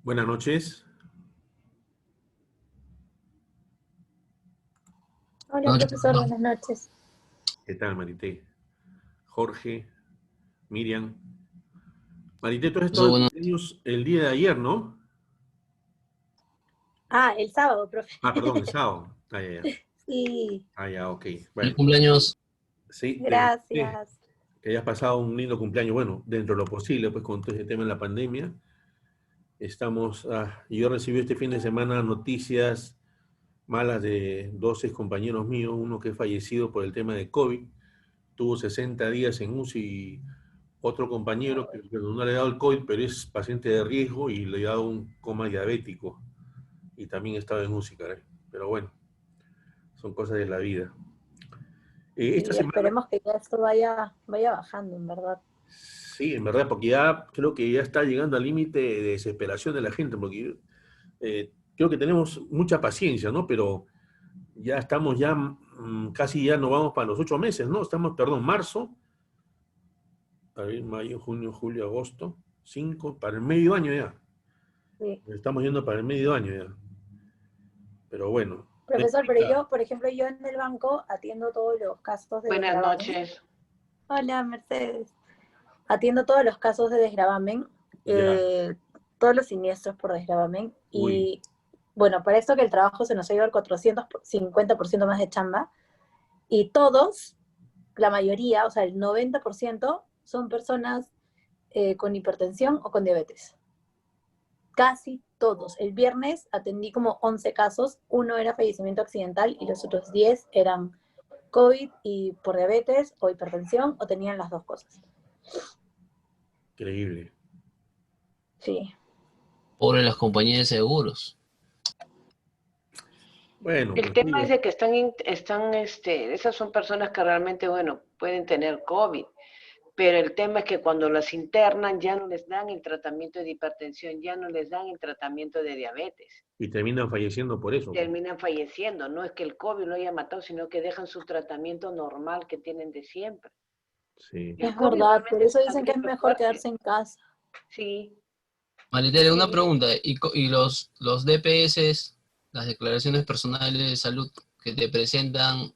Buenas noches. Hola, Buenas noches, profesor, profesor. buenas noches. ¿Qué tal, Marité? Jorge, Miriam. Marité, tú has estado Profesor, de bueno, cumpleaños el día de ayer, ¿no? Ah, el sábado, profe. Ah, perdón, el sábado. Ah, ya, ya. Sí, Ah, ya, ok. feliz Bueno, cumpleaños. sí, te felicité gracias. que hayas pasado un lindo cumpleaños. Bueno, dentro de lo posible, pues con todo ese tema de la pandemia. Yo recibí este fin de semana noticias malas de dos compañeros míos, uno que es fallecido por el tema de COVID, tuvo 60 días en UCI, y otro compañero que no le ha dado el COVID, pero es paciente de riesgo y le ha dado un coma diabético y también estaba en UCI, caray. Pero bueno, son cosas de la vida. Esta Sí, semana, esperemos que ya esto vaya bajando, en verdad. sí, en verdad, porque ya creo que ya está llegando al límite de desesperación de la gente, porque creo que tenemos mucha paciencia, ¿no? Pero ya estamos casi ya nos vamos para los 8 meses, ¿no? Estamos, perdón, marzo, abril, mayo, junio, julio, agosto, 5, para el medio año ya. Sí. Estamos yendo para el medio año ya. Pero bueno, es Profesor, pero complicado. yo, por ejemplo, yo en el banco atiendo todos los casos de Buenas desgravamen. noches. Hola, Mercedes. Atiendo todos los casos de desgravamen, Ya, todos los siniestros por desgravamen. uy, Y bueno, para esto que el trabajo se nos ha ido al 450% más de chamba. Y todos, la mayoría, o sea, el 90% son personas con hipertensión o con diabetes. Casi todos. El viernes atendí como 11 casos, uno era fallecimiento accidental y los otros 10 eran COVID y por diabetes o hipertensión o tenían las dos cosas. increíble. Sí. Pobre las compañías de seguros. Bueno, El pues tema digo, es de que esas son personas que realmente, bueno, pueden tener COVID, pero el tema es que cuando las internan ya no les dan el tratamiento de hipertensión, ya no les dan el tratamiento de diabetes. y terminan falleciendo por Y eso, pues. terminan falleciendo. No es que el COVID lo haya matado, sino que dejan su tratamiento normal que tienen de siempre. Sí. El Es COVID verdad, por realmente es eso una dicen que es gripe mejor fuerte. quedarse en casa. Sí, Maritere, una sí. pregunta. ¿Y los DPS, las declaraciones personales de salud que te presentan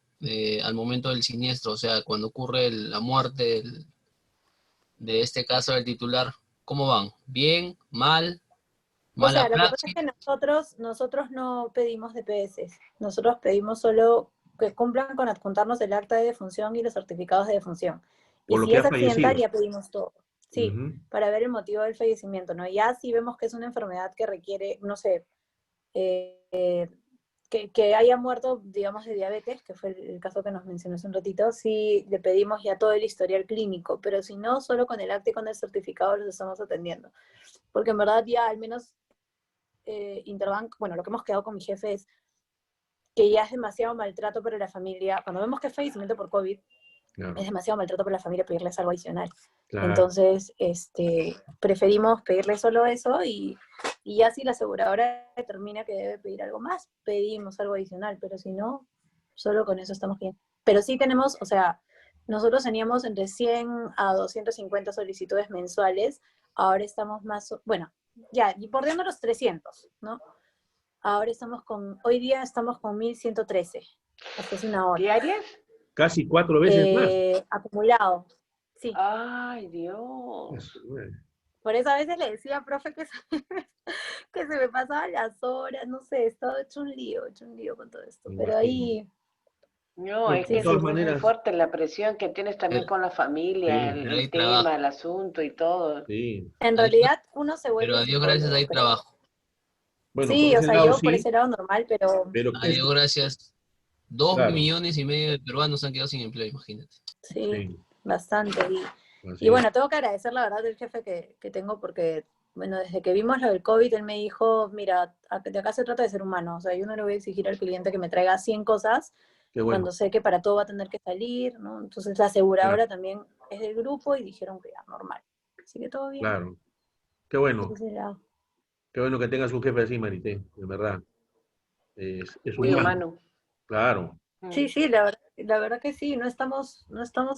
al momento del siniestro, o sea, cuando ocurre la muerte de este caso del titular, ¿cómo van? ¿Bien? ¿Mal? O ¿Mala sea, lo que pasa es praxis? que nosotros no pedimos DPS, nosotros pedimos solo que cumplan con adjuntarnos el acta de defunción y los certificados de defunción. Y Por lo si que ha es accidental, fallecido. ya pedimos todo. Sí, Ujú. para ver el motivo del fallecimiento, ¿no? Ya si vemos que es una enfermedad que requiere, no sé, eh, que haya muerto, digamos, de diabetes, que fue el caso que nos mencionó hace un ratito, sí le pedimos ya todo el historial clínico, pero si no, solo con el acta y con el certificado los estamos atendiendo. Porque en verdad ya al menos Interbank, bueno, lo que hemos quedado con mi jefe es que ya es demasiado maltrato para la familia. Cuando vemos que es fallecimiento por COVID, es Claro, demasiado maltrato para la familia pedirles algo adicional. claro. Entonces, preferimos pedirle solo eso y ya si la aseguradora determina que debe pedir algo más, pedimos algo adicional, pero si no, solo con eso estamos bien. Pero sí tenemos, o sea, nosotros teníamos entre 100 a 250 solicitudes mensuales, ahora estamos más, bueno, ya, y bordeando los 300, ¿no? Hoy día estamos con 1113, hasta hace una hora. ¿Diarias? Casi 4 veces más. Acumulado, sí. Ay, Dios. Por eso a veces le decía, profe, que se me pasaban las horas, no sé, estaba hecho un lío con todo esto. Me Pero imagino. ahí, No, Bueno, es que de sí, es sí. todas muy maneras, fuerte la presión que tienes también Pero, con la familia, sí, el, pero hay el trabajo. tema, el asunto y todo. sí. En A Dios- realidad uno se pero vuelve a Dios gracias psicólogo, hay creo. trabajo. Bueno, por Sí, o ese sea, lado yo por sí, ese lado normal, pero pero A Dios gracias. Dos claro, millones y medio de peruanos han quedado sin empleo, imagínate. sí, sí, bastante. Y así es. bueno, tengo que agradecer la verdad del jefe que tengo porque, bueno, desde que vimos lo del COVID, él me dijo, mira, de acá se trata de ser humano, o sea, yo no le voy a exigir al cliente que me traiga 100 cosas Qué bueno, cuando sé que para todo va a tener que salir, ¿no? Entonces la claro, aseguradora también es del grupo y dijeron que ya, normal. Así que todo bien, claro. Qué por bueno, ese lado. qué bueno que tengas un jefe así, Marité, de verdad. Es Muy humano, humano. claro. Sí, Mm. sí, la verdad que sí, no estamos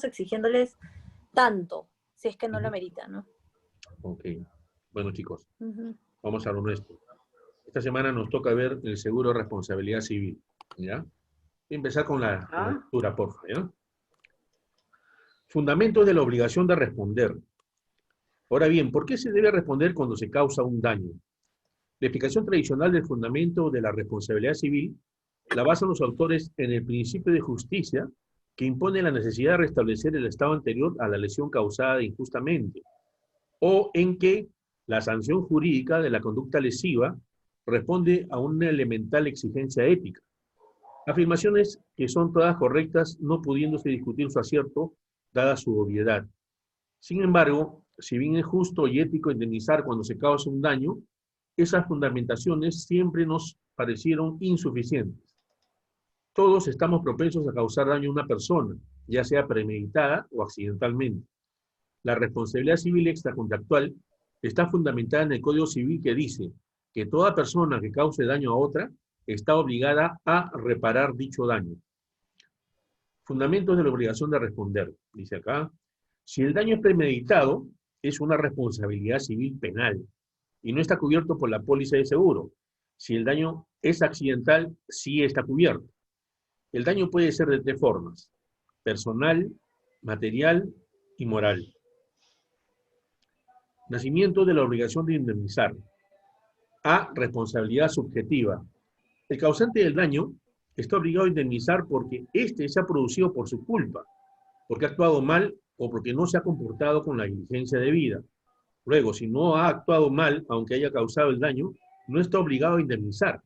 exigiéndoles tanto, si es que no lo Ujú. amerita, ¿no? Ok. Bueno, chicos, Ujú. Vamos a lo nuestro. Esta semana nos toca ver el seguro de responsabilidad civil, ¿ya? Voy a empezar con la lectura, por favor, ¿ya? Fundamentos de la obligación de responder. Ahora bien, ¿por qué se debe responder cuando se causa un daño? La explicación tradicional del fundamento de la responsabilidad civil la basan los autores en el principio de justicia que impone la necesidad de restablecer el estado anterior a la lesión causada injustamente, o en que la sanción jurídica de la conducta lesiva responde a una elemental exigencia ética. Afirmaciones que son todas correctas, no pudiéndose discutir su acierto, dada su obviedad. Sin embargo, si bien es justo y ético indemnizar cuando se causa un daño, esas fundamentaciones siempre nos parecieron insuficientes. Todos estamos propensos a causar daño a una persona, ya sea premeditada o accidentalmente. La responsabilidad civil extracontractual está fundamentada en el Código Civil que dice que toda persona que cause daño a otra está obligada a reparar dicho daño. Fundamentos de la obligación de responder. Dice acá, si el daño es premeditado, es una responsabilidad civil penal y no está cubierto por la póliza de seguro. Si el daño es accidental, sí está cubierto. El daño puede ser de tres formas: personal, material y moral. Nacimiento de la obligación de indemnizar. A. Responsabilidad subjetiva. El causante del daño está obligado a indemnizar porque éste se ha producido por su culpa, porque ha actuado mal o porque no se ha comportado con la diligencia debida. Luego, si no ha actuado mal, aunque haya causado el daño, no está obligado a indemnizar.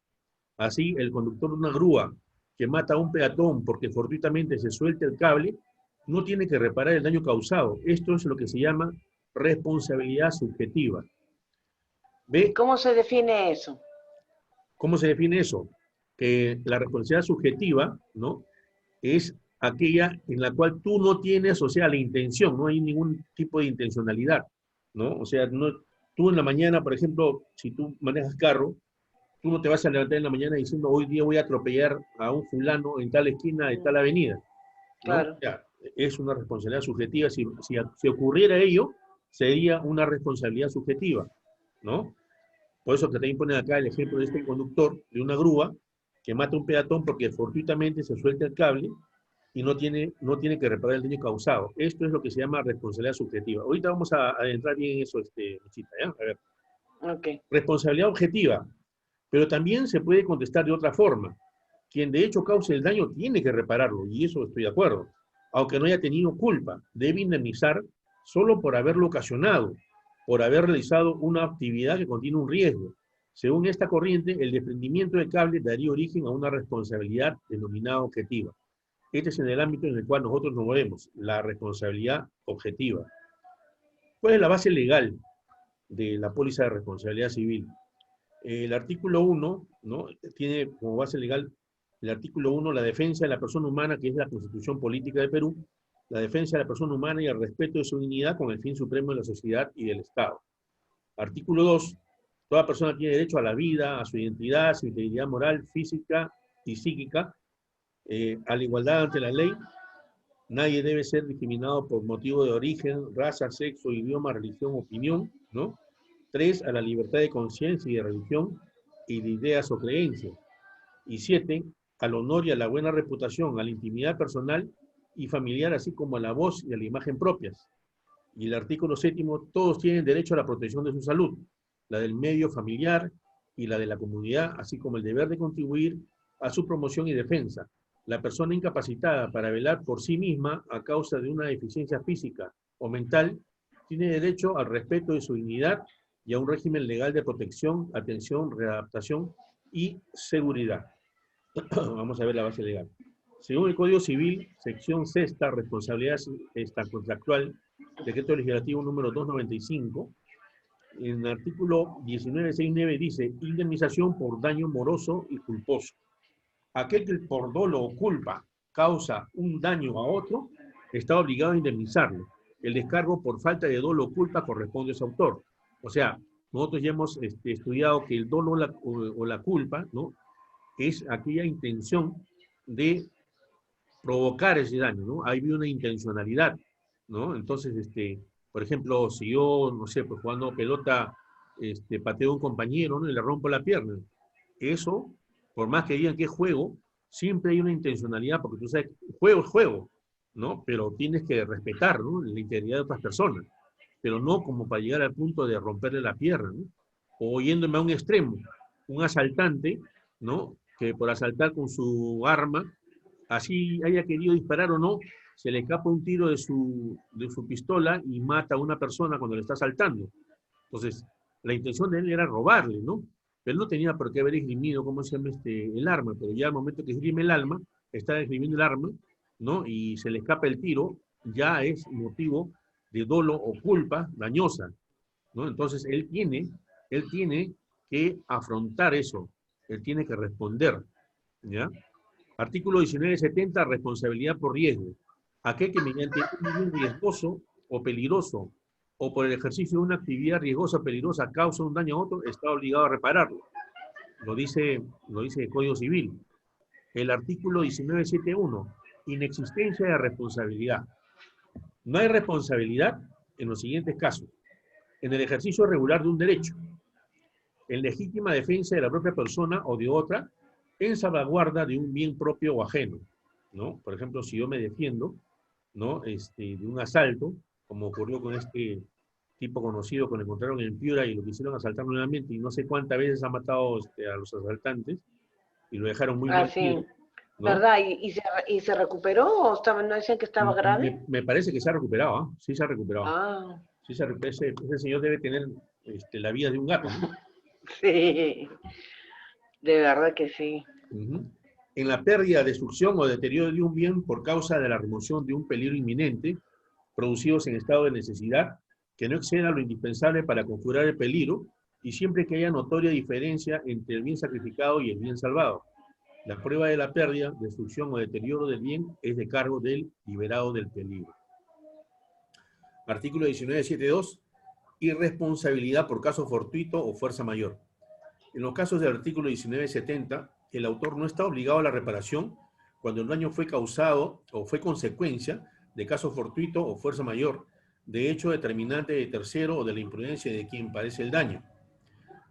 Así, el conductor de una grúa que mata a un peatón porque fortuitamente se suelta el cable, no tiene que reparar el daño causado. Esto es lo que se llama responsabilidad subjetiva. ¿Ve? ¿Cómo se define eso? ¿Cómo se define eso? Que la responsabilidad subjetiva, ¿no?, es aquella en la cual tú no tienes, o sea, la intención, no hay ningún tipo de intencionalidad, ¿no? O sea, no, tú en la mañana, por ejemplo, si tú manejas carro, tú no te vas a levantar en la mañana diciendo, hoy día voy a atropellar a un fulano en tal esquina de tal avenida, ¿no? Claro. Ya, es una responsabilidad subjetiva. Si ocurriera ello, sería una responsabilidad subjetiva, ¿no? Por eso que también ponen acá el ejemplo de este conductor de una grúa que mata a un peatón porque fortuitamente se suelta el cable y no tiene que reparar el daño causado. Esto es lo que se llama responsabilidad subjetiva. Ahorita vamos a adentrar bien en eso, Michita, ¿ya? A ver. Okay. Responsabilidad objetiva. Pero también se puede contestar de otra forma. Quien de hecho cause el daño tiene que repararlo, y eso estoy de acuerdo. Aunque no haya tenido culpa, debe indemnizar solo por haberlo ocasionado, por haber realizado una actividad que contiene un riesgo. Según esta corriente, el desprendimiento del cable daría origen a una responsabilidad denominada objetiva. Este es en el ámbito en el cual nosotros nos movemos, la responsabilidad objetiva. ¿Cuál es la base legal de la póliza de responsabilidad civil? El artículo 1, ¿no?, tiene como base legal el artículo 1, la defensa de la persona humana, que es la Constitución Política de Perú, la defensa de la persona humana y el respeto de su dignidad con el fin supremo de la sociedad y del Estado. Artículo 2, toda persona tiene derecho a la vida, a su identidad, a su integridad moral, física y psíquica, a la igualdad ante la ley. Nadie debe ser discriminado por motivo de origen, raza, sexo, idioma, religión, opinión, ¿no? 3, a la libertad de conciencia y de religión y de ideas o creencias. Y 7, al honor y a la buena reputación, a la intimidad personal y familiar, así como a la voz y a la imagen propias. Y el artículo 7, todos tienen derecho a la protección de su salud, la del medio familiar y la de la comunidad, así como el deber de contribuir a su promoción y defensa. La persona incapacitada para velar por sí misma a causa de una deficiencia física o mental tiene derecho al respeto de su dignidad y a un régimen legal de protección, atención, readaptación y seguridad. Vamos a ver la base legal. Según el Código Civil, sección sexta, responsabilidad contractual, decreto legislativo número 295, en el artículo 1969 dice, indemnización por daño moroso y culposo. Aquel que por dolo o culpa causa un daño a otro, está obligado a indemnizarlo. El descargo por falta de dolo o culpa corresponde a ese autor. O sea, nosotros ya hemos estudiado que el dolo o la culpa, ¿no?, es aquella intención de provocar ese daño, ¿no? Hay una intencionalidad, ¿no? Entonces, por ejemplo, si yo, no sé, pues jugando pelota, pateo a un compañero, ¿no? Y le rompo la pierna. Eso, por más que digan que es juego, siempre hay una intencionalidad, porque tú sabes, juego es juego, ¿no? Pero tienes que respetar, ¿no? La integridad de otras personas, pero no como para llegar al punto de romperle la pierna, ¿no? O yéndome a un extremo, un asaltante, ¿no? Que por asaltar con su arma, así haya querido disparar o no, se le escapa un tiro de su pistola y mata a una persona cuando le está asaltando. Entonces, la intención de él era robarle, ¿no? Pero no tenía por qué haber esgrimido, ¿cómo se llama el arma? Pero ya al momento que esgrime el arma, está esgrimiendo el arma, ¿no? Y se le escapa el tiro, ya es motivo de dolo o culpa dañosa, ¿no? Entonces, él tiene que afrontar eso, él tiene que responder, ¿ya? Artículo 1970, responsabilidad por riesgo. Aquel que mediante un bien riesgoso o peligroso o por el ejercicio de una actividad riesgosa o peligrosa causa un daño a otro, está obligado a repararlo. Lo dice el Código Civil. El artículo 1971, inexistencia de responsabilidad. No hay responsabilidad en los siguientes casos. En el ejercicio regular de un derecho, en legítima defensa de la propia persona o de otra, en salvaguarda de un bien propio o ajeno, ¿no? Por ejemplo, si yo me defiendo, ¿no? De un asalto, como ocurrió con este tipo conocido que lo encontraron en Piura y lo quisieron asaltar nuevamente y no sé cuántas veces ha matado a los asaltantes y lo dejaron muy mal, Sí, ¿no? ¿verdad? ¿Y se recuperó o no decían que estaba grave? Me parece que se ha recuperado, ¿eh? Sí se ha recuperado. Ah, Sí ese señor debe tener la vida de un gato, ¿no? sí, de verdad que sí. Uh-huh. En la pérdida, destrucción o deterioro de un bien por causa de la remoción de un peligro inminente, producidos en estado de necesidad, que no exceda lo indispensable para conjurar el peligro, y siempre que haya notoria diferencia entre el bien sacrificado y el bien salvado. La prueba de la pérdida, destrucción o deterioro del bien es de cargo del liberado del peligro. Artículo 19.7.2. Irresponsabilidad por caso fortuito o fuerza mayor. En los casos del artículo 19.70, el autor no está obligado a la reparación cuando el daño fue causado o fue consecuencia de caso fortuito o fuerza mayor, de hecho determinante de tercero o de la imprudencia de quien padece el daño.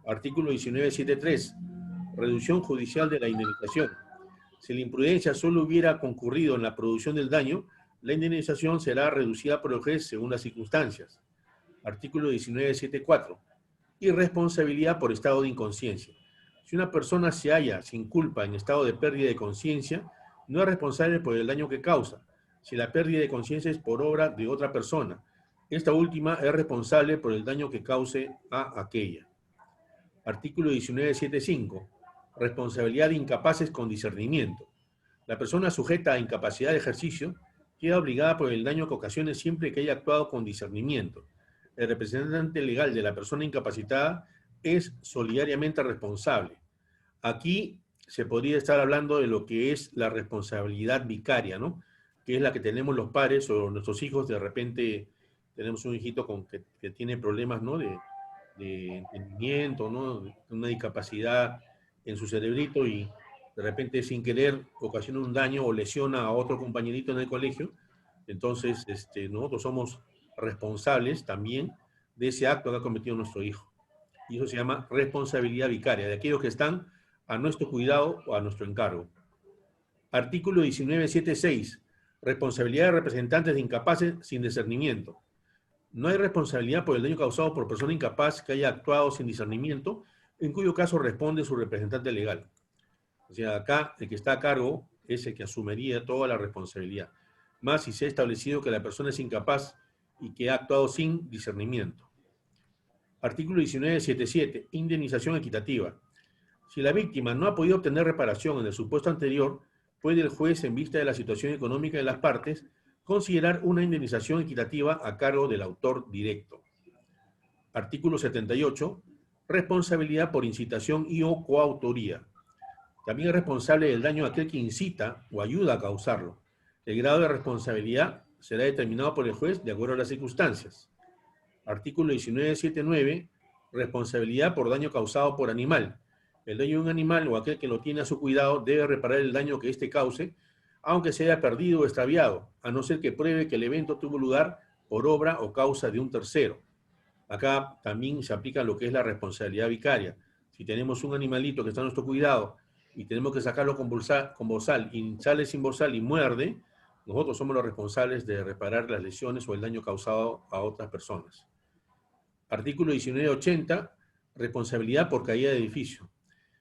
Artículo 19.7.3. Reducción judicial de la indemnización. Si la imprudencia solo hubiera concurrido en la producción del daño, la indemnización será reducida por el juez según las circunstancias. Artículo 19.7.4. Irresponsabilidad por estado de inconsciencia. Si una persona se halla sin culpa en estado de pérdida de conciencia, no es responsable por el daño que causa, si la pérdida de conciencia es por obra de otra persona. Esta última es responsable por el daño que cause a aquella. Artículo 19.7.5. Responsabilidad de incapaces con discernimiento. La persona sujeta a incapacidad de ejercicio queda obligada por el daño que ocasione siempre que haya actuado con discernimiento. El representante legal de la persona incapacitada es solidariamente responsable. Aquí se podría estar hablando de lo que es la responsabilidad vicaria, ¿no? Que es la que tenemos los padres o nuestros hijos. De repente tenemos un hijito que tiene problemas, ¿no? de entendimiento, ¿no? Una discapacidad en su cerebrito y de repente sin querer ocasiona un daño o lesiona a otro compañerito en el colegio. Entonces, nosotros somos responsables también de ese acto que ha cometido nuestro hijo. Y eso se llama responsabilidad vicaria, de aquellos que están a nuestro cuidado o a nuestro encargo. Artículo 19.7.6. Responsabilidad de representantes de incapaces sin discernimiento. No hay responsabilidad por el daño causado por persona incapaz que haya actuado sin discernimiento, en cuyo caso responde su representante legal. O sea, acá el que está a cargo es el que asumiría toda la responsabilidad. Más si se ha establecido que la persona es incapaz y que ha actuado sin discernimiento. Artículo 19.7.7. Indemnización equitativa. Si la víctima no ha podido obtener reparación en el supuesto anterior, puede el juez, en vista de la situación económica de las partes, considerar una indemnización equitativa a cargo del autor directo. Artículo 78. Responsabilidad por incitación y o coautoría. También es responsable del daño aquel que incita o ayuda a causarlo. El grado de responsabilidad será determinado por el juez de acuerdo a las circunstancias. Artículo 19.7.9. Responsabilidad por daño causado por animal. El dueño de un animal o aquel que lo tiene a su cuidado debe reparar el daño que éste cause, aunque se haya perdido o extraviado, a no ser que pruebe que el evento tuvo lugar por obra o causa de un tercero. Acá también se aplica lo que es la responsabilidad vicaria. Si tenemos un animalito que está a nuestro cuidado y tenemos que sacarlo con bozal y sale sin bozal y muerde, nosotros somos los responsables de reparar las lesiones o el daño causado a otras personas. Artículo 1980, responsabilidad por caída de edificio.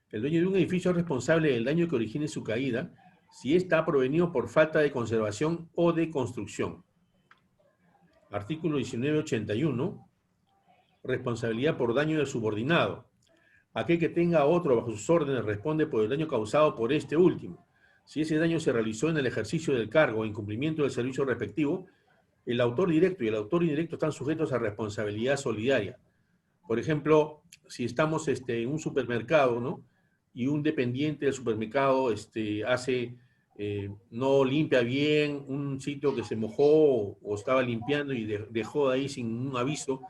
El dueño de un edificio es responsable del daño que origine su caída si ésta ha provenido por falta de conservación o de construcción. Artículo 1981, responsabilidad por daño del subordinado. Aquel que tenga a otro bajo sus órdenes responde por el daño causado por este último. Si ese daño se realizó en el ejercicio del cargo o incumplimiento del servicio respectivo, el autor directo y el autor indirecto están sujetos a responsabilidad solidaria. Por ejemplo, si estamos en un supermercado, ¿no? Y un dependiente del supermercado no limpia bien un sitio que se mojó o estaba limpiando y dejó ahí sin un aviso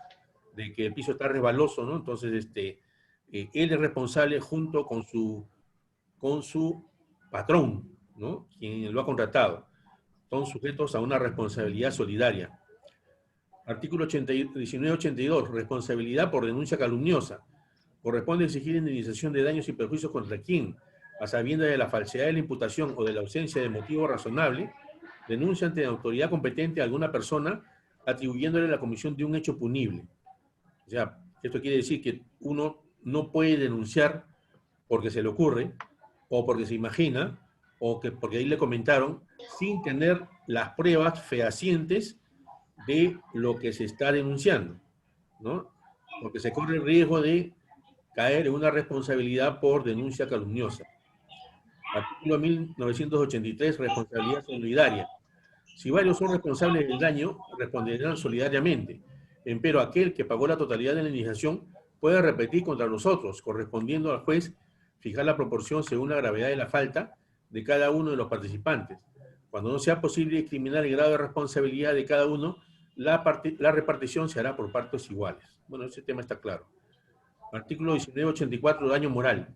de que el piso está resbaloso, ¿no? Entonces, él es responsable junto con su patrón, ¿no? Quien lo ha contratado. Son sujetos a una responsabilidad solidaria. Artículo 1982, responsabilidad por denuncia calumniosa. Corresponde exigir indemnización de daños y perjuicios contra quien, a sabiendas de la falsedad de la imputación o de la ausencia de motivo razonable, denuncia ante la autoridad competente a alguna persona atribuyéndole la comisión de un hecho punible. O sea, esto quiere decir que uno no puede denunciar porque se le ocurre, o porque se imagina, o porque ahí le comentaron, sin tener las pruebas fehacientes de lo que se está denunciando, ¿no? Porque se corre el riesgo de caer en una responsabilidad por denuncia calumniosa. Artículo 1983, responsabilidad solidaria. Si varios son responsables del daño, responderán solidariamente. Empero aquel que pagó la totalidad de la indemnización puede repetir contra los otros, correspondiendo al juez fijar la proporción según la gravedad de la falta de cada uno de los participantes. Cuando no sea posible discriminar el grado de responsabilidad de cada uno, la repartición se hará por partes iguales. Bueno, ese tema está claro. Artículo 1984, daño moral.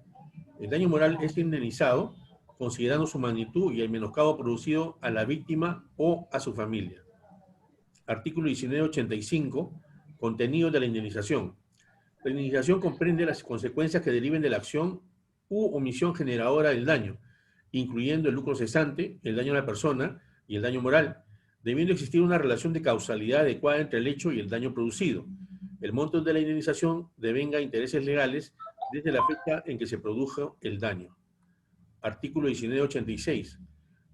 El daño moral es indemnizado considerando su magnitud y el menoscabo producido a la víctima o a su familia. Artículo 1985, contenido de la indemnización. La indemnización comprende las consecuencias que deriven de la acción u omisión generadora del daño, incluyendo el lucro cesante, el daño a la persona y el daño moral, debiendo existir una relación de causalidad adecuada entre el hecho y el daño producido. El monto de la indemnización devenga intereses legales desde la fecha en que se produjo el daño. Artículo 1986.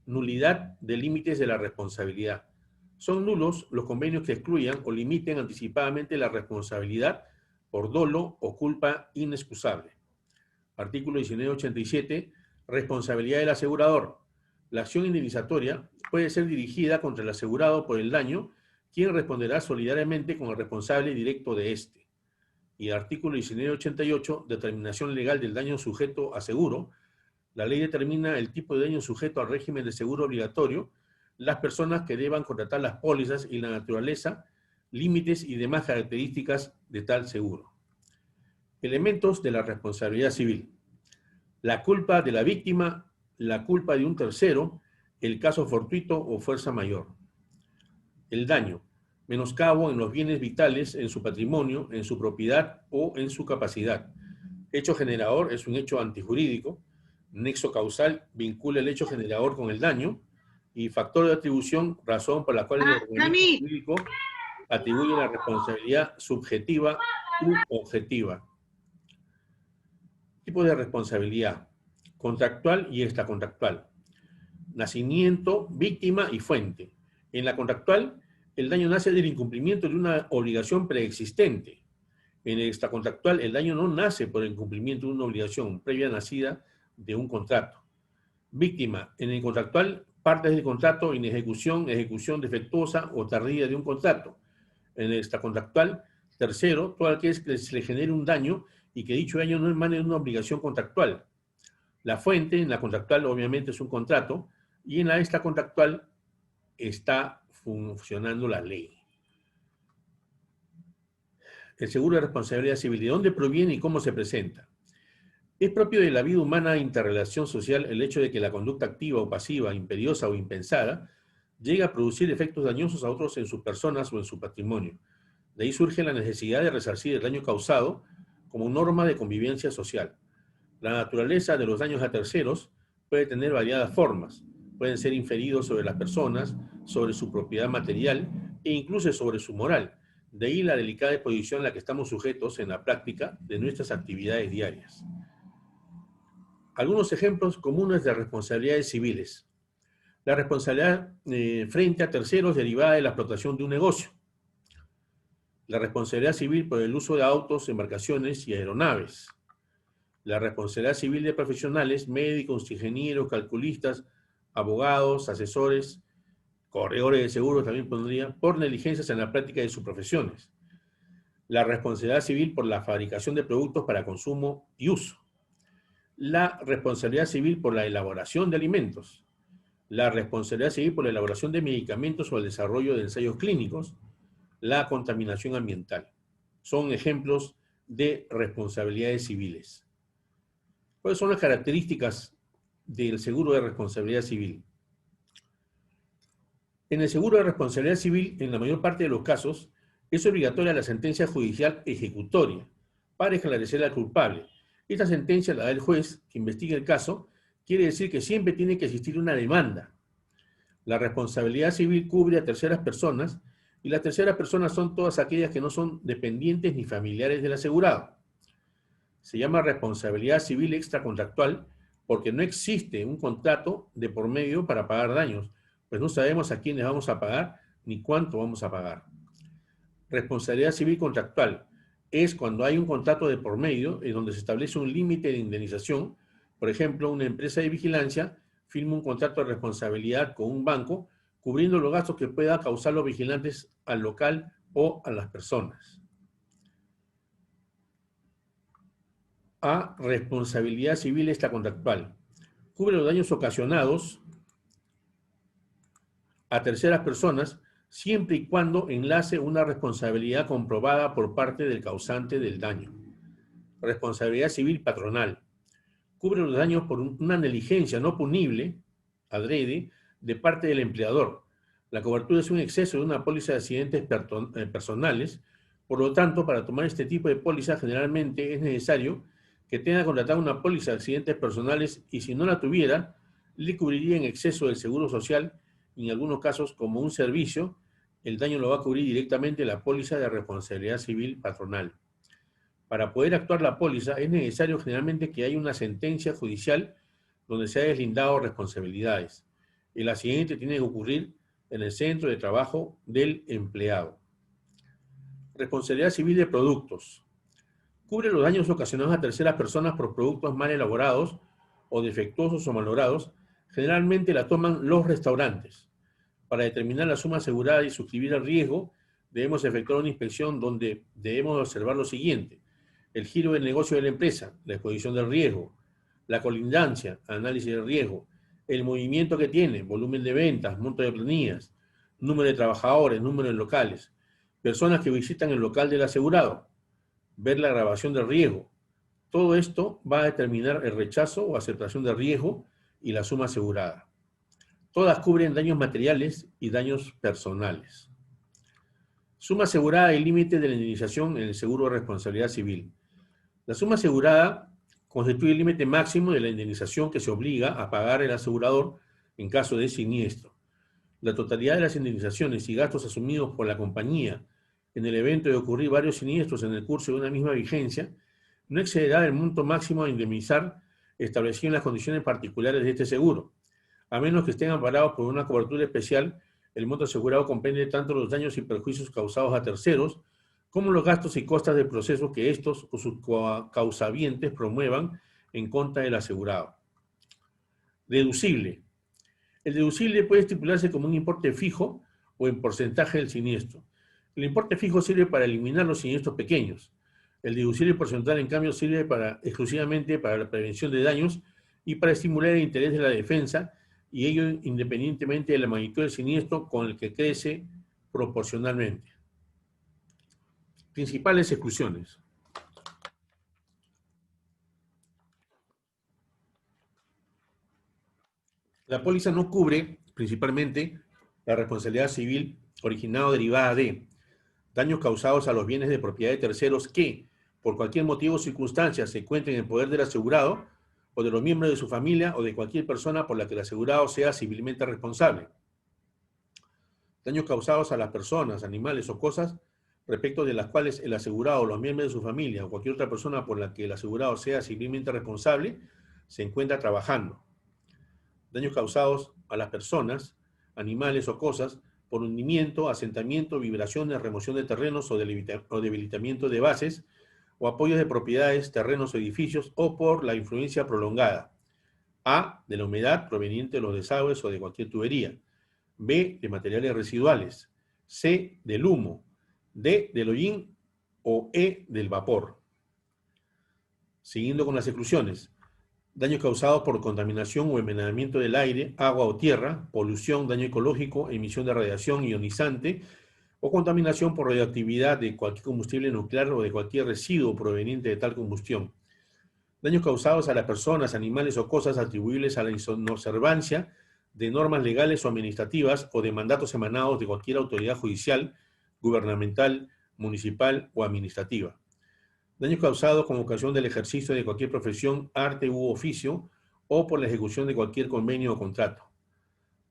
Nulidad de límites de la responsabilidad. Son nulos los convenios que excluyan o limiten anticipadamente la responsabilidad por dolo o culpa inexcusable. Artículo 1987. Responsabilidad del asegurador. La acción indemnizatoria puede ser dirigida contra el asegurado por el daño, quien responderá solidariamente con el responsable directo de éste. Y artículo 1988, determinación legal del daño sujeto a seguro. La ley determina el tipo de daño sujeto al régimen de seguro obligatorio, las personas que deban contratar las pólizas y la naturaleza, límites y demás características de tal seguro. Elementos de la responsabilidad civil. La culpa de la víctima, la culpa de un tercero, el caso fortuito o fuerza mayor. El daño, menoscabo en los bienes vitales, en su patrimonio, en su propiedad o en su capacidad. Hecho generador es un hecho antijurídico. Nexo causal vincula el hecho generador con el daño. Y factor de atribución, razón por la cual el ordenamiento jurídico atribuye la responsabilidad subjetiva u objetiva. Tipo de responsabilidad: contractual y extracontractual. Nacimiento, víctima y fuente. En la contractual, el daño nace del incumplimiento de una obligación preexistente. En el extracontractual, el daño no nace por el incumplimiento de una obligación previa nacida de un contrato. Víctima. En el contractual, partes del contrato, inejecución, ejecución defectuosa o tardía de un contrato. En el extracontractual, tercero, todo aquel que se le genere un daño y que dicho daño no emane de una obligación contractual. La fuente en la contractual obviamente es un contrato y en la extracontractual está funcionando la ley. El seguro de responsabilidad civil, ¿de dónde proviene y cómo se presenta? Es propio de la vida humana e interrelación social el hecho de que la conducta activa o pasiva, imperiosa o impensada, llega a producir efectos dañosos a otros en sus personas o en su patrimonio. De ahí surge la necesidad de resarcir el daño causado como norma de convivencia social. La naturaleza de los daños a terceros puede tener variadas formas. Pueden ser inferidos sobre las personas, sobre su propiedad material e incluso sobre su moral. De ahí la delicada posición a la que estamos sujetos en la práctica de nuestras actividades diarias. Algunos ejemplos comunes de responsabilidades civiles. La responsabilidad frente a terceros derivada de la explotación de un negocio. La responsabilidad civil por el uso de autos, embarcaciones y aeronaves. La responsabilidad civil de profesionales, médicos, ingenieros, calculistas, abogados, asesores, corredores de seguros también pondría, por negligencias en la práctica de sus profesiones. La responsabilidad civil por la fabricación de productos para consumo y uso. La responsabilidad civil por la elaboración de alimentos. La responsabilidad civil por la elaboración de medicamentos o el desarrollo de ensayos clínicos. La contaminación ambiental. Son ejemplos de responsabilidades civiles. ¿Cuáles son las características del seguro de responsabilidad civil? En el seguro de responsabilidad civil, en la mayor parte de los casos, es obligatoria la sentencia judicial ejecutoria para esclarecer al culpable. Esta sentencia la da el juez que investiga el caso, quiere decir que siempre tiene que existir una demanda. La responsabilidad civil cubre a terceras personas y las terceras personas son todas aquellas que no son dependientes ni familiares del asegurado. Se llama responsabilidad civil extracontractual porque no existe un contrato de por medio para pagar daños, pues no sabemos a quiénes vamos a pagar ni cuánto vamos a pagar. Responsabilidad civil contractual es cuando hay un contrato de por medio en donde se establece un límite de indemnización. Por ejemplo, una empresa de vigilancia firma un contrato de responsabilidad con un banco cubriendo los gastos que pueda causar los vigilantes al local o a las personas. A responsabilidad civil extracontractual. Cubre los daños ocasionados a terceras personas siempre y cuando enlace una responsabilidad comprobada por parte del causante del daño. Responsabilidad civil patronal. Cubre los daños por una negligencia no punible, adrede, de parte del empleador. La cobertura es un exceso de una póliza de accidentes personales. Por lo tanto, para tomar este tipo de póliza, generalmente es necesario que tenga contratada una póliza de accidentes personales y si no la tuviera, le cubriría en exceso del seguro social y en algunos casos como un servicio, el daño lo va a cubrir directamente la póliza de responsabilidad civil patronal. Para poder actuar la póliza es necesario generalmente que haya una sentencia judicial donde se haya deslindado responsabilidades. El accidente tiene que ocurrir en el centro de trabajo del empleado. Responsabilidad civil de productos. Cubre los daños ocasionados a terceras personas por productos mal elaborados o defectuosos o malogrados. Generalmente la toman los restaurantes. Para determinar la suma asegurada y suscribir el riesgo, debemos efectuar una inspección donde debemos observar lo siguiente: el giro del negocio de la empresa, la exposición del riesgo, la colindancia, análisis del riesgo, el movimiento que tiene, volumen de ventas, monto de planillas, número de trabajadores, número de locales, personas que visitan el local del asegurado, ver la grabación del riesgo. Todo esto va a determinar el rechazo o aceptación del riesgo y la suma asegurada. Todas cubren daños materiales y daños personales. Suma asegurada y límite de la indemnización en el seguro de responsabilidad civil. La suma asegurada constituye el límite máximo de la indemnización que se obliga a pagar el asegurador en caso de siniestro. La totalidad de las indemnizaciones y gastos asumidos por la compañía en el evento de ocurrir varios siniestros en el curso de una misma vigencia no excederá el monto máximo a indemnizar establecido en las condiciones particulares de este seguro. A menos que estén amparados por una cobertura especial, el monto asegurado comprende tanto los daños y perjuicios causados a terceros, como los gastos y costas del proceso que estos o sus causavientes promuevan en contra del asegurado. Deducible. El deducible puede estipularse como un importe fijo o en porcentaje del siniestro. El importe fijo sirve para eliminar los siniestros pequeños. El deducible porcentual, en cambio, sirve exclusivamente para la prevención de daños y para estimular el interés de la defensa, y ello independientemente de la magnitud del siniestro con el que crece proporcionalmente. Principales exclusiones. La póliza no cubre, principalmente, la responsabilidad civil originada o derivada de Daños causados a los bienes de propiedad de terceros que, por cualquier motivo o circunstancia, se encuentren en poder del asegurado o de los miembros de su familia o de cualquier persona por la que el asegurado sea civilmente responsable. Daños causados a las personas, animales o cosas respecto de las cuales el asegurado o los miembros de su familia o cualquier otra persona por la que el asegurado sea civilmente responsable se encuentra trabajando. Daños causados a las personas, animales o cosas por hundimiento, asentamiento, vibraciones, remoción de terrenos o debilitamiento de bases o apoyos de propiedades, terrenos o edificios o por la influencia prolongada. A, de la humedad proveniente de los desagües o de cualquier tubería. B, de materiales residuales. C, del humo. D, del hollín o E, del vapor. Siguiendo con las exclusiones. Daños causados por contaminación o envenenamiento del aire, agua o tierra, polución, daño ecológico, emisión de radiación ionizante o contaminación por radioactividad de cualquier combustible nuclear o de cualquier residuo proveniente de tal combustión. Daños causados a las personas, animales o cosas atribuibles a la inobservancia de normas legales o administrativas o de mandatos emanados de cualquier autoridad judicial, gubernamental, municipal o administrativa. Daños causados con ocasión del ejercicio de cualquier profesión, arte u oficio o por la ejecución de cualquier convenio o contrato.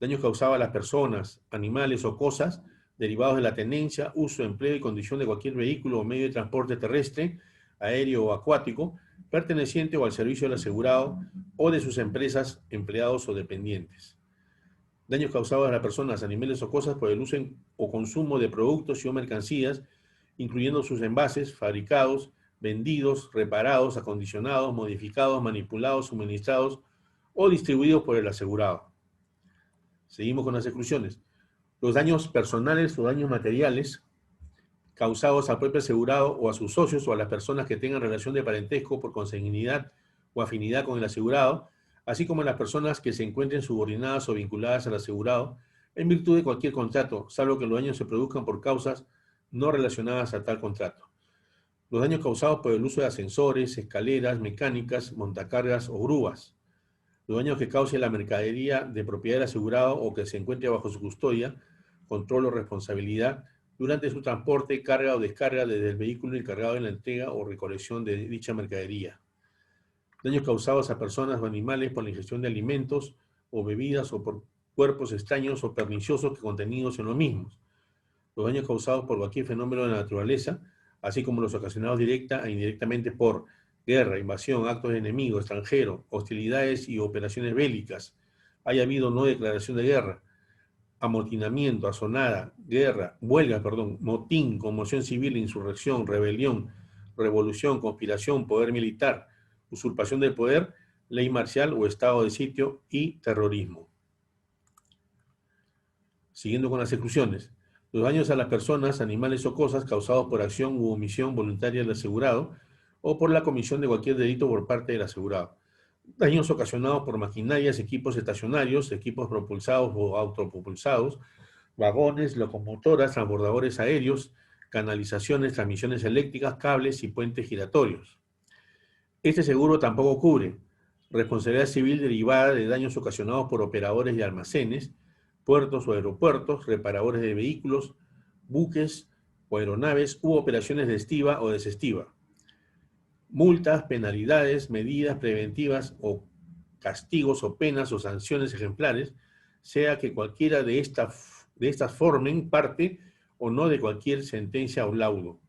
Daños causados a las personas, animales o cosas derivados de la tenencia, uso, empleo y condición de cualquier vehículo o medio de transporte terrestre, aéreo o acuático, perteneciente o al servicio del asegurado o de sus empresas, empleados o dependientes. Daños causados a las personas, animales o cosas por el uso o consumo de productos y o mercancías, incluyendo sus envases, fabricados, vendidos, reparados, acondicionados, modificados, manipulados, suministrados o distribuidos por el asegurado. Seguimos con las exclusiones. Los daños personales o daños materiales causados al propio asegurado o a sus socios o a las personas que tengan relación de parentesco por consanguinidad o afinidad con el asegurado, así como a las personas que se encuentren subordinadas o vinculadas al asegurado en virtud de cualquier contrato, salvo que los daños se produzcan por causas no relacionadas a tal contrato. Los daños causados por el uso de ascensores, escaleras, mecánicas, montacargas o grúas. Los daños que cause la mercadería de propiedad del asegurado o que se encuentre bajo su custodia, control o responsabilidad durante su transporte, carga o descarga desde el vehículo encargado de la entrega o recolección de dicha mercadería. Daños causados a personas o animales por la ingestión de alimentos o bebidas o por cuerpos extraños o perniciosos que contenidos en los mismos. Los daños causados por cualquier fenómeno de la naturaleza, así como los ocasionados directa e indirectamente por guerra, invasión, actos de enemigo, extranjero, hostilidades y operaciones bélicas, haya habido no declaración de guerra, amotinamiento, asonada, guerra, huelga, motín, conmoción civil, insurrección, rebelión, revolución, conspiración, poder militar, usurpación del poder, ley marcial o estado de sitio y terrorismo. Siguiendo con las exclusiones. Los daños a las personas, animales o cosas causados por acción u omisión voluntaria del asegurado o por la comisión de cualquier delito por parte del asegurado. Daños ocasionados por maquinarias, equipos estacionarios, equipos propulsados o autopropulsados, vagones, locomotoras, transbordadores aéreos, canalizaciones, transmisiones eléctricas, cables y puentes giratorios. Este seguro tampoco cubre responsabilidad civil derivada de daños ocasionados por operadores de almacenes, puertos o aeropuertos, reparadores de vehículos, buques o aeronaves u operaciones de estiva o desestiva. Multas, penalidades, medidas preventivas o castigos o penas o sanciones ejemplares, sea que cualquiera de estas formen parte o no de cualquier sentencia o laudo.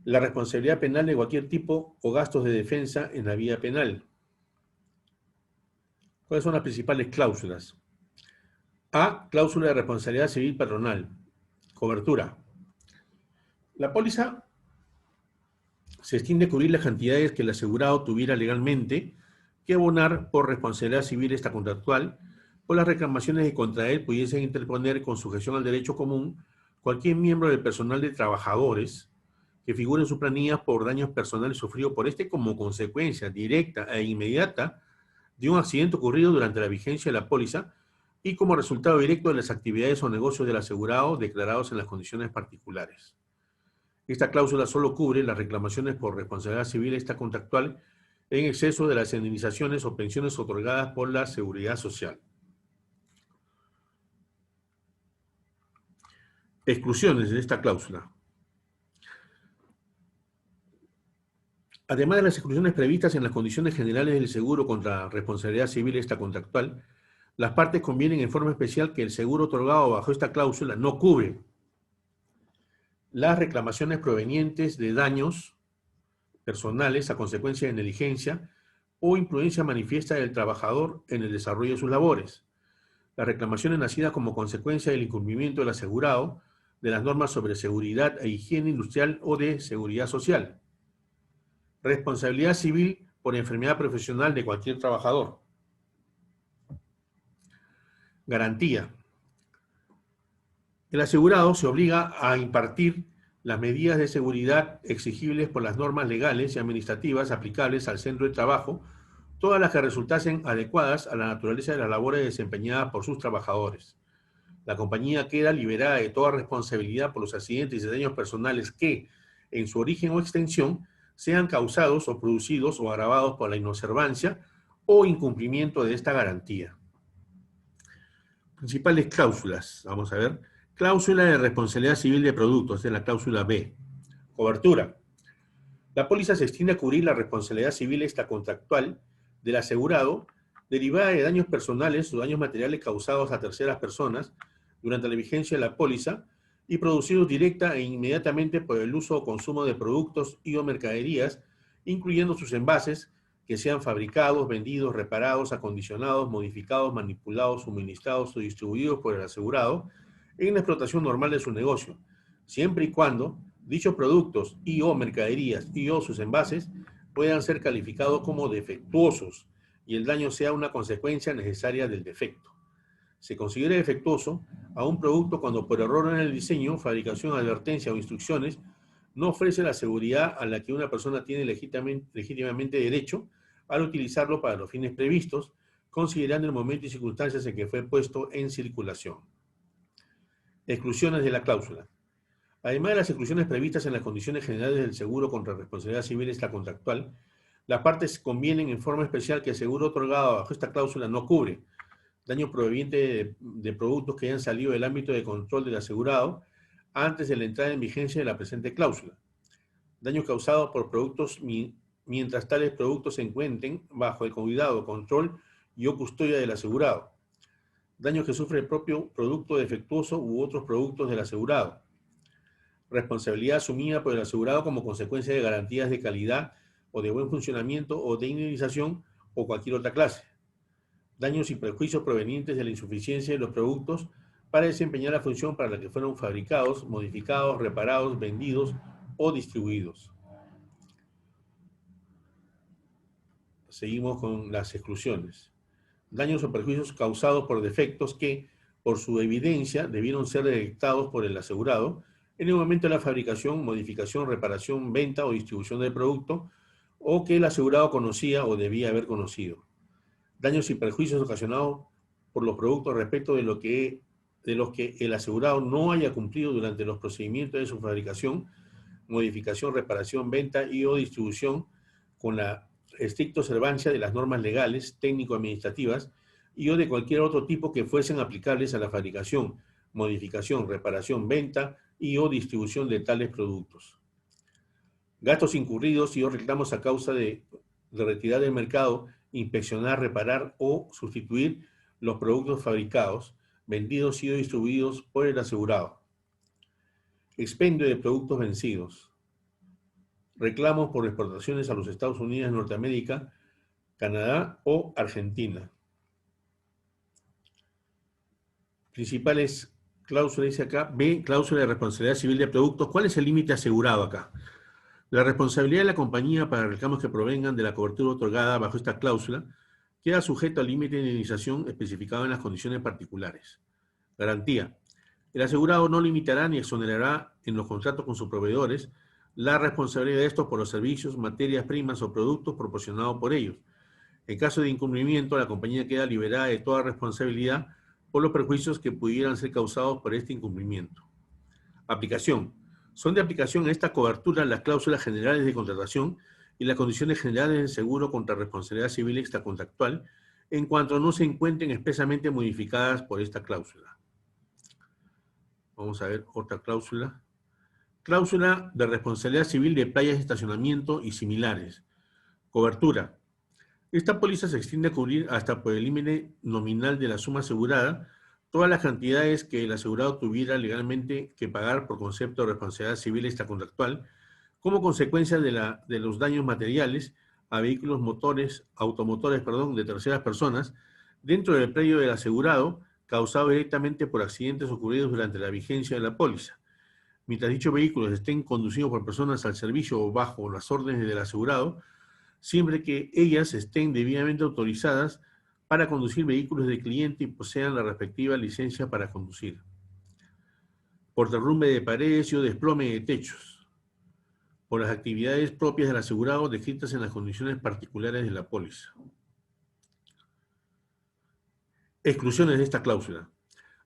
La responsabilidad penal de cualquier tipo o gastos de defensa en la vía penal. ¿Cuáles son las principales cláusulas? A. Cláusula de responsabilidad civil patronal. Cobertura. La póliza se extiende a cubrir las cantidades que el asegurado tuviera legalmente que abonar por responsabilidad civil extracontractual por las reclamaciones que contra él pudiesen interponer con sujeción al derecho común cualquier miembro del personal de trabajadores que figure en su planilla por daños personales sufridos por este como consecuencia directa e inmediata de un accidente ocurrido durante la vigencia de la póliza y como resultado directo de las actividades o negocios del asegurado declarados en las condiciones particulares. Esta cláusula solo cubre las reclamaciones por responsabilidad civil extracontractual en exceso de las indemnizaciones o pensiones otorgadas por la Seguridad Social. Exclusiones de esta cláusula. Además de las exclusiones previstas en las condiciones generales del seguro contra responsabilidad civil extracontractual, las partes convienen en forma especial que el seguro otorgado bajo esta cláusula no cubre las reclamaciones provenientes de daños personales a consecuencia de negligencia o imprudencia manifiesta del trabajador en el desarrollo de sus labores, las reclamaciones nacidas como consecuencia del incumplimiento del asegurado de las normas sobre seguridad e higiene industrial o de seguridad social, responsabilidad civil por enfermedad profesional de cualquier trabajador. Garantía. El asegurado se obliga a impartir las medidas de seguridad exigibles por las normas legales y administrativas aplicables al centro de trabajo, todas las que resultasen adecuadas a la naturaleza de las labores desempeñadas por sus trabajadores. La compañía queda liberada de toda responsabilidad por los accidentes y daños personales que, en su origen o extensión, sean causados o producidos o agravados por la inobservancia o incumplimiento de esta garantía. Principales cláusulas, vamos a ver. Cláusula de responsabilidad civil de productos, es la cláusula B. Cobertura. La póliza se extiende a cubrir la responsabilidad civil extracontractual del asegurado derivada de daños personales o daños materiales causados a terceras personas durante la vigencia de la póliza y producidos directa e inmediatamente por el uso o consumo de productos y o mercaderías, incluyendo sus envases, que sean fabricados, vendidos, reparados, acondicionados, modificados, manipulados, suministrados o distribuidos por el asegurado en la explotación normal de su negocio, siempre y cuando dichos productos y o mercaderías y o sus envases puedan ser calificados como defectuosos y el daño sea una consecuencia necesaria del defecto. Se considera defectuoso a un producto cuando por error en el diseño, fabricación, advertencia o instrucciones no ofrece la seguridad a la que una persona tiene legítimamente derecho al utilizarlo para los fines previstos, considerando el momento y circunstancias en que fue puesto en circulación. Exclusiones de la cláusula. Además de las exclusiones previstas en las condiciones generales del seguro contra responsabilidad civil extracontractual, las partes convienen en forma especial que el seguro otorgado bajo esta cláusula no cubre daño proveniente de productos que hayan salido del ámbito de control del asegurado antes de la entrada en vigencia de la presente cláusula, daños causados por productos mientras tales productos se encuentren bajo el cuidado, control y o custodia del asegurado, daños que sufre el propio producto defectuoso u otros productos del asegurado, responsabilidad asumida por el asegurado como consecuencia de garantías de calidad o de buen funcionamiento o de indemnización o cualquier otra clase, daños y perjuicios provenientes de la insuficiencia de los productos para desempeñar la función para la que fueron fabricados, modificados, reparados, vendidos o distribuidos. Seguimos con las exclusiones. Daños o perjuicios causados por defectos que, por su evidencia, debieron ser detectados por el asegurado en el momento de la fabricación, modificación, reparación, venta o distribución del producto, o que el asegurado conocía o debía haber conocido. Daños y perjuicios ocasionados por los productos respecto de los que el asegurado no haya cumplido durante los procedimientos de su fabricación, modificación, reparación, venta y o distribución con la estricta observancia de las normas legales, técnico-administrativas y o de cualquier otro tipo que fuesen aplicables a la fabricación, modificación, reparación, venta y o distribución de tales productos. Gastos incurridos y o reclamos a causa de retirar del mercado, inspeccionar, reparar o sustituir los productos fabricados, vendidos y o distribuidos por el asegurado. Expendio de productos vencidos. Reclamos por exportaciones a los Estados Unidos, Norteamérica, Canadá o Argentina. Principales cláusulas, dice acá. B, cláusula de responsabilidad civil de productos. ¿Cuál es el límite asegurado acá? La responsabilidad de la compañía para reclamos que provengan de la cobertura otorgada bajo esta cláusula queda sujeto al límite de indemnización especificado en las condiciones particulares. Garantía. El asegurado no limitará ni exonerará en los contratos con sus proveedores la responsabilidad de estos por los servicios, materias primas o productos proporcionados por ellos. En caso de incumplimiento, la compañía queda liberada de toda responsabilidad por los perjuicios que pudieran ser causados por este incumplimiento. Aplicación. Son de aplicación a esta cobertura las cláusulas generales de contratación y las condiciones generales del seguro contra responsabilidad civil extracontractual en cuanto no se encuentren expresamente modificadas por esta cláusula. Vamos a ver otra cláusula. Cláusula de responsabilidad civil de playas de estacionamiento y similares. Cobertura. Esta póliza se extiende a cubrir hasta por el límite nominal de la suma asegurada todas las cantidades que el asegurado tuviera legalmente que pagar por concepto de responsabilidad civil extracontractual como consecuencia de los daños materiales a vehículos automotores de terceras personas dentro del predio del asegurado causados directamente por accidentes ocurridos durante la vigencia de la póliza. Mientras dichos vehículos estén conducidos por personas al servicio o bajo las órdenes del asegurado, siempre que ellas estén debidamente autorizadas para conducir vehículos del cliente y posean la respectiva licencia para conducir. Por derrumbe de paredes y o desplome de techos. Por las actividades propias del asegurado descritas en las condiciones particulares de la póliza. Exclusiones de esta cláusula.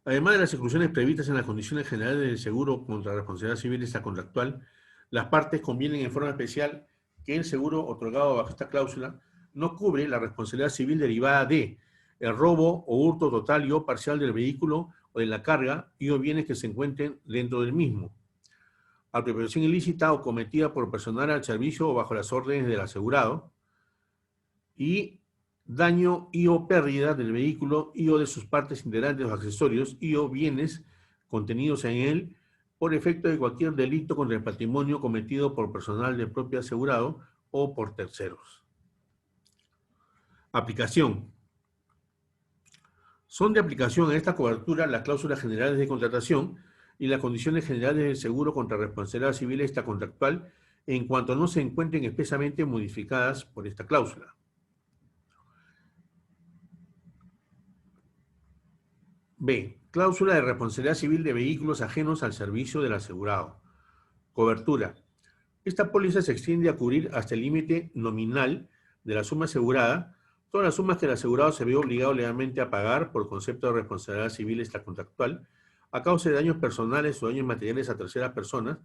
Además de las exclusiones previstas en las condiciones generales del seguro contra responsabilidad civil extracontractual, las partes convienen en forma especial que el seguro otorgado bajo esta cláusula no cubre la responsabilidad civil derivada de el robo o hurto total y o parcial del vehículo o de la carga y o bienes que se encuentren dentro del mismo, apropiación ilícita o cometida por personal al servicio o bajo las órdenes del asegurado, y daño y o pérdida del vehículo y o de sus partes integrantes o accesorios y o bienes contenidos en él por efecto de cualquier delito contra el patrimonio cometido por personal del propio asegurado o por terceros. Aplicación. Son de aplicación a esta cobertura las cláusulas generales de contratación y las condiciones generales del seguro contra responsabilidad civil extracontractual en cuanto no se encuentren expresamente modificadas por esta cláusula. B. Cláusula de responsabilidad civil de vehículos ajenos al servicio del asegurado. Cobertura. Esta póliza se extiende a cubrir hasta el límite nominal de la suma asegurada todas las sumas que el asegurado se ve obligado legalmente a pagar por concepto de responsabilidad civil extracontractual a causa de daños personales o daños materiales a terceras personas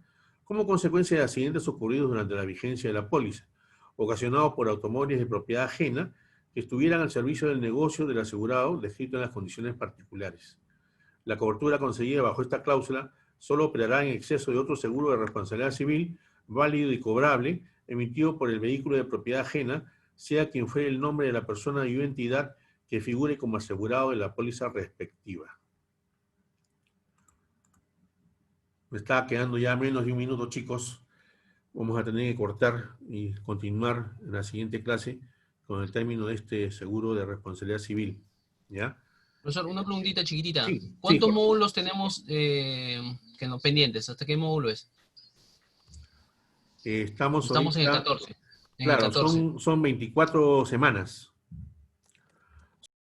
como consecuencia de accidentes ocurridos durante la vigencia de la póliza, ocasionados por automóviles de propiedad ajena que estuvieran al servicio del negocio del asegurado descrito en las condiciones particulares. La cobertura concedida bajo esta cláusula solo operará en exceso de otro seguro de responsabilidad civil válido y cobrable emitido por el vehículo de propiedad ajena, sea quien fuere el nombre de la persona y o entidad que figure como asegurado de la póliza respectiva. Me está quedando ya menos de un minuto, chicos. Vamos a tener que cortar y continuar en la siguiente clase con el término de este seguro de responsabilidad civil. ¿Ya? Profesor, una preguntita chiquitita. Sí, ¿Cuántos sí, módulos tenemos que nos pendientes? ¿Hasta qué módulo es? Estamos Estamos en el ahorita, 14. En el claro, 14. son 24 semanas.